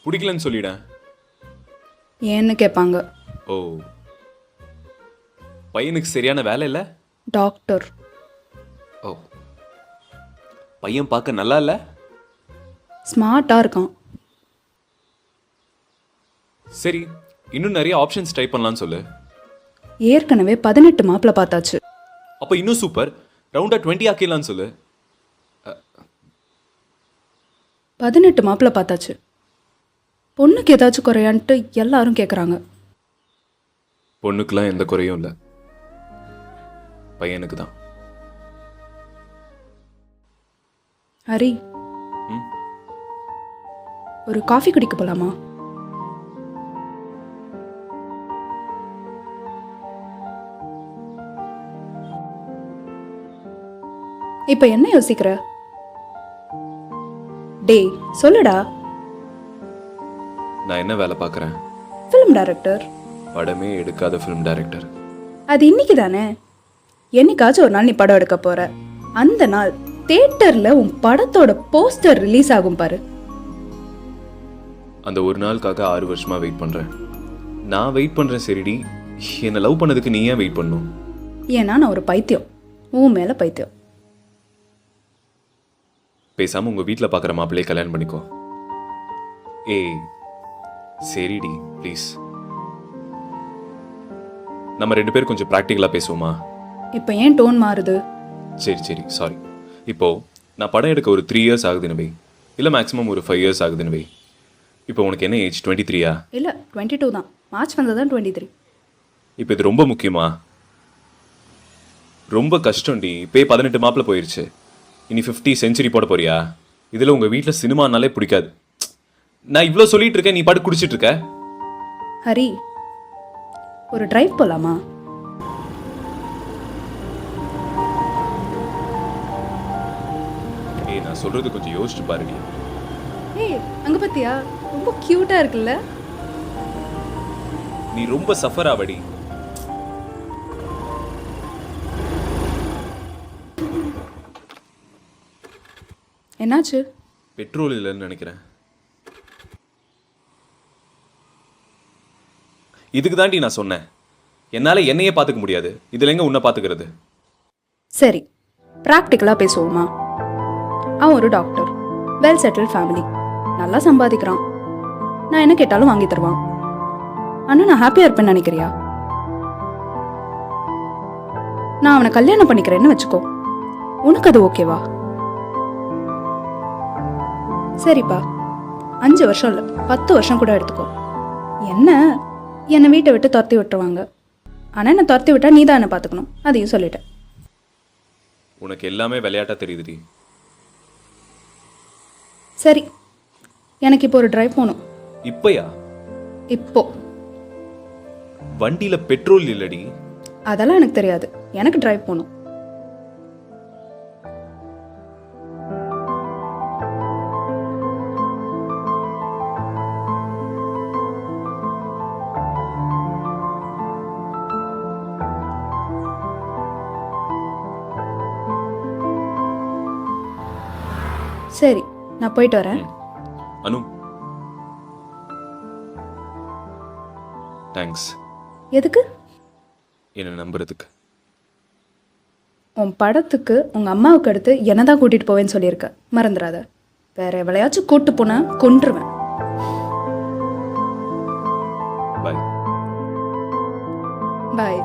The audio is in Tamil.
பிடிக்கலன்னு சொல்லிடேன். ஏன்னு கேட்பாங்க. ஓ, பையனுக்கு சரியான வேலை இல்லை? டாக்டர். ஓ, பையன் பார்க்க நல்லா இல்லை? ஸ்மார்ட்டாக இருக்கான். சரி, இன்னும் நிறைய ஆப்ஷன்ஸ் ட்ரை பண்ணலான்னு சொல்லு. ஏற்கனவே 18 மாப்பிள்ள பார்த்தாச்சு. அப்போ இன்னும் சூப்பர், ரவுண்டாக 20 ஆக்கிடலான்னு சொல்லு. 18 மாப்பிள்ள பார்த்தாச்சு. பொண்ணுக்கு ஏதாச்சும் குறையான்ட்டு எல்லாரும் கேட்குறாங்க. பொண்ணுக்கெல்லாம் எந்த குறையும் இல்லை, பையனுக்கு தான். ஹரி, ஒரு காஃபி குடிக்க போலாமா? இப்ப என்ன யோசிக்கிற? டேய் சொல்லுடா. நான் என்ன வேலை பார்க்குறேன்? Film director. படமே எடுக்காத ஃபிலிம் டைரக்டர். அது இன்னைக்கு தானே. என்னைக்காச்சும் ஒரு நாள் நீ படம் எடுக்க போற. அந்த நாள் தியேட்டர்ல உன் படத்தோட போஸ்டர் ரிலீஸ் ஆகும் பாரு. அந்த ஒரு நாளுக்காக 6 வருஷமா வெயிட் பண்றேன். நான் வெயிட் பண்றேன் சரிடி, என்னை லவ் பண்ணதுக்கு நீ ஏன் வெயிட் பண்ணணும்? ஏன்னா நான் ஒரு பைத்தியம், உன் மேல பைத்தியம். பேசாம உங்க வீட்டில் பார்க்குற மாப்பிள்ளையே கல்யாணம் பண்ணிக்கோ. ஏய் சரிடி ப்ளீஸ். நம்ம 2 பேரும் கொஞ்சம் ப்ராக்டிக்கலாக பேசுவோமா? இப்போ ஏன் டோன் மாறுது? சரி சரி சாரி. இப்போ நான் படம் எடுக்க ஒரு 3 இயர்ஸ் ஆகுதுன்னு வை, இல்லை மேக்ஸிமம் ஒரு 5 இயர்ஸ் ஆகுதுன்னு வை. இப்போ உனக்கு என்ன ஏஜ்? 23ஆ? இல்லை 22 தான். மார்ச் வந்தது தான் 23. இப்போ இது ரொம்ப முக்கியமா? ரொம்ப கஷ்டம்டி. இப்போ 18 மாப்பிள்ள போயிடுச்சு, இனி 50 செஞ்சுரி போட போறியா? இதில் உங்கள் வீட்டில் சினிமானாலே பிடிக்காது. நான் இவ்வளோ சொல்லிட்டு இருக்கேன், நீ பாட்டு குடிச்சிட்டு இருக்க. ஹரி, ஒரு டிரைவ் போலாமா? ஏய் நான் சொல்றது கொஞ்சம் யோசிச்சு பாருடி. ஏய் அங்க பாத்தியா, ரொம்ப கியூட்டா இருக்குல்ல? நீ ரொம்ப சஃபர் ஆவடி. என்னாச்சு? பெட்ரோல் இல்லைன்னு நினைக்கிறேன். இதுக்கு தாண்டி நான் சொன்னேன், என்னால் என்னையே பார்த்துக்க முடியாது, இதில் எங்க உன்னை பார்த்துக்கிறது? சரி, ப்ராக்டிக்கலாக பேசுவோமா? அவன் ஒரு டாக்டர், வெல் செட்டில் ஃபேமிலி, நல்லா சம்பாதிக்கிறான். நான் என்ன கேட்டாலும் வாங்கி தருவான். ஆனால் நான் ஹாப்பியாக இருப்பேன்னு நினைக்கிறியா? நான் அவனை கல்யாணம் பண்ணிக்கிறேன்னு வச்சுக்கோ, உனக்கு அது ஓகேவா? சரிப்பா, 5 வருஷம் இல்லை 10 வருஷம் கூட எடுத்துக்கோ. என்னை வீட்டை விட்டு துரத்தி விட்டுருவாங்க. ஆனால் என்னை துரத்தி விட்டா நீ தான் என்னை பார்த்துக்கணும், அதையும் சொல்லிட்டேன். உனக்கு எல்லாமே விளையாட்டா தெரியுதுடி. சரி, எனக்கு இப்போ ஒரு டிரைவ் போகணும். இப்பயா? இப்போ வண்டியில பெட்ரோல் இல்லடி. அதெல்லாம் எனக்கு தெரியாது, எனக்கு டிரைவ் போகணும். சரி, நான் போயிட்டு வரேன். அனு தேங்க்ஸ். எதுக்கு? என்ன நம்புறதுக்கு. உன் படத்துக்கு உங்கள் அம்மாவுக்கு அடுத்து என்ன தான் கூட்டிகிட்டு போவேன்னு சொல்லியிருக்க, மறந்துடாத. வேற எவ்வளையாச்சும் கூட்டு போனா கொன்றுவேன். பாய். பாய்.